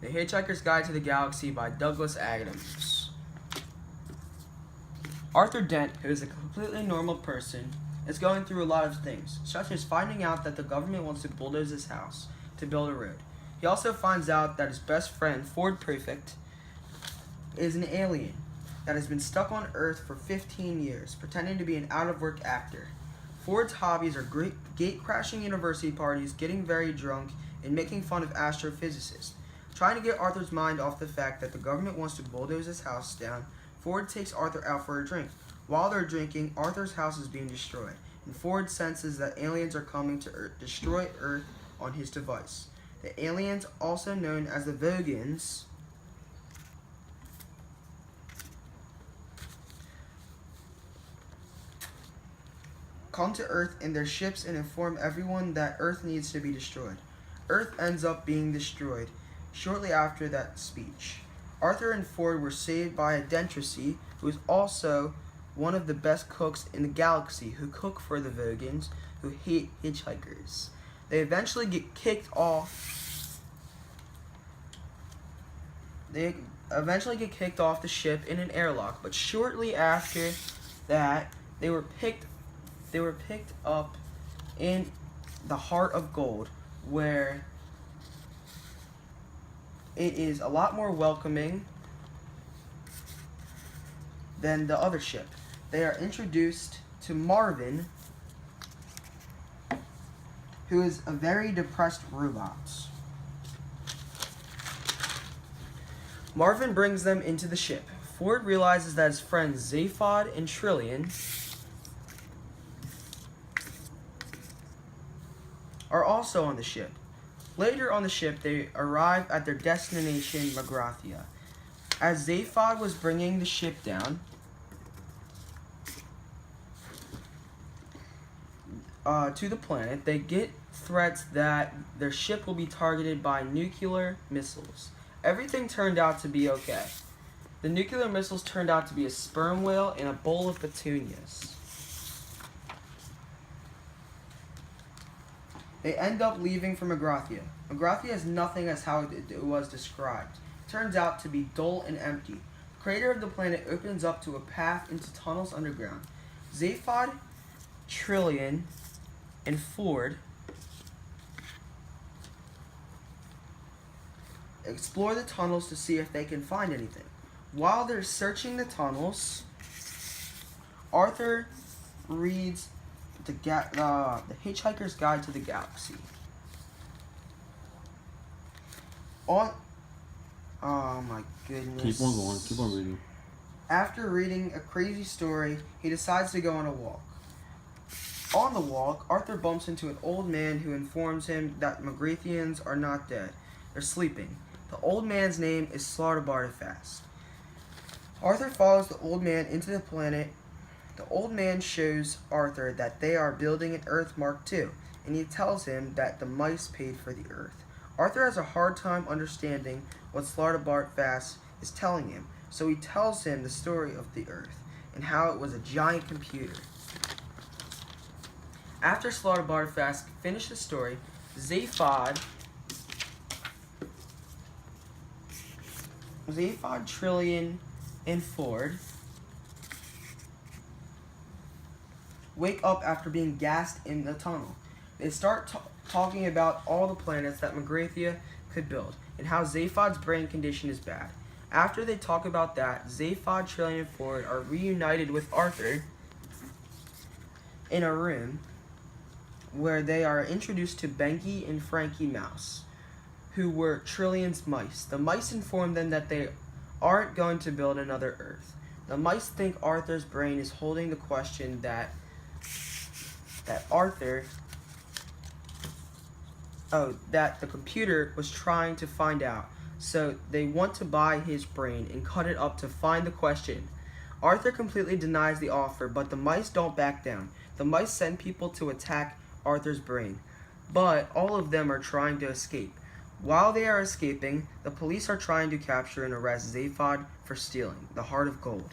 The Hitchhiker's Guide to the Galaxy by Douglas Adams. Arthur Dent, who is a completely normal person, is going through a lot of things, such as finding out that the government wants to bulldoze his house to build a road. He also finds out that his best friend, Ford Prefect, is an alien that has been stuck on Earth for 15 years, pretending to be an out-of-work actor. Ford's hobbies are gate-crashing university parties, getting very drunk, and making fun of astrophysicists. Trying to get Arthur's mind off the fact that the government wants to bulldoze his house down, Ford takes Arthur out for a drink. While they're drinking, Arthur's house is being destroyed, and Ford senses that aliens are coming to destroy Earth on his device. The aliens, also known as the Vogons, come to Earth in their ships and inform everyone that Earth needs to be destroyed. Earth ends up being destroyed shortly after that speech. Arthur and Ford were saved by a Dentressy, who is also one of the best cooks in the galaxy, who cook for the Vogons, who hate hitchhikers. They eventually get kicked off. They eventually get kicked off the ship in an airlock, but shortly after that, they were picked up in the Heart of Gold, where it is a lot more welcoming than the other ship. They are introduced to Marvin, who is a very depressed robot. Marvin brings them into the ship. Ford realizes that his friends Zaphod and Trillian are also on the ship. Later on the ship, they arrive at their destination, Magrathia. As Zaphod was bringing the ship down to the planet, they get threats that their ship will be targeted by nuclear missiles. Everything turned out to be okay. The nuclear missiles turned out to be a sperm whale and a bowl of petunias. They end up leaving for Magrathia. Magrathia is nothing as how it was described. It turns out to be dull and empty. The crater of the planet opens up to a path into tunnels underground. Zaphod, Trillian, and Ford explore the tunnels to see if they can find anything. While they're searching the tunnels, Arthur reads the Hitchhiker's Guide to the Galaxy. Oh my goodness. Keep on going. Keep on reading. After reading a crazy story, he decides to go on a walk. On the walk, Arthur bumps into an old man who informs him that Magrathians are not dead. They're sleeping. The old man's name is Slaughterbartifast. Arthur follows the old man into the planet. The old man shows Arthur that they are building an Earth Mark II, and he tells him that the mice paid for the Earth. Arthur has a hard time understanding what Slaughterbartifast is telling him, so he tells him the story of the Earth and how it was a giant computer. After Slaughterbartifast finished the story, Zaphod, Trillian, and Ford wake up after being gassed in the tunnel. They start talking about all the planets that Magrathia could build and how Zaphod's brain condition is bad. After they talk about that, Zaphod, Trillian, and Ford are reunited with Arthur in a room where they are introduced to Benky and Frankie Mouse, who were Trillian's mice. The mice inform them that they aren't going to build another Earth. The mice think Arthur's brain is holding the question that the computer was trying to find out. So they want to buy his brain and cut it up to find the question. Arthur completely denies the offer, but the mice don't back down. The mice send people to attack Arthur's brain, but all of them are trying to escape. While they are escaping, the police are trying to capture and arrest Zaphod for stealing the Heart of Gold.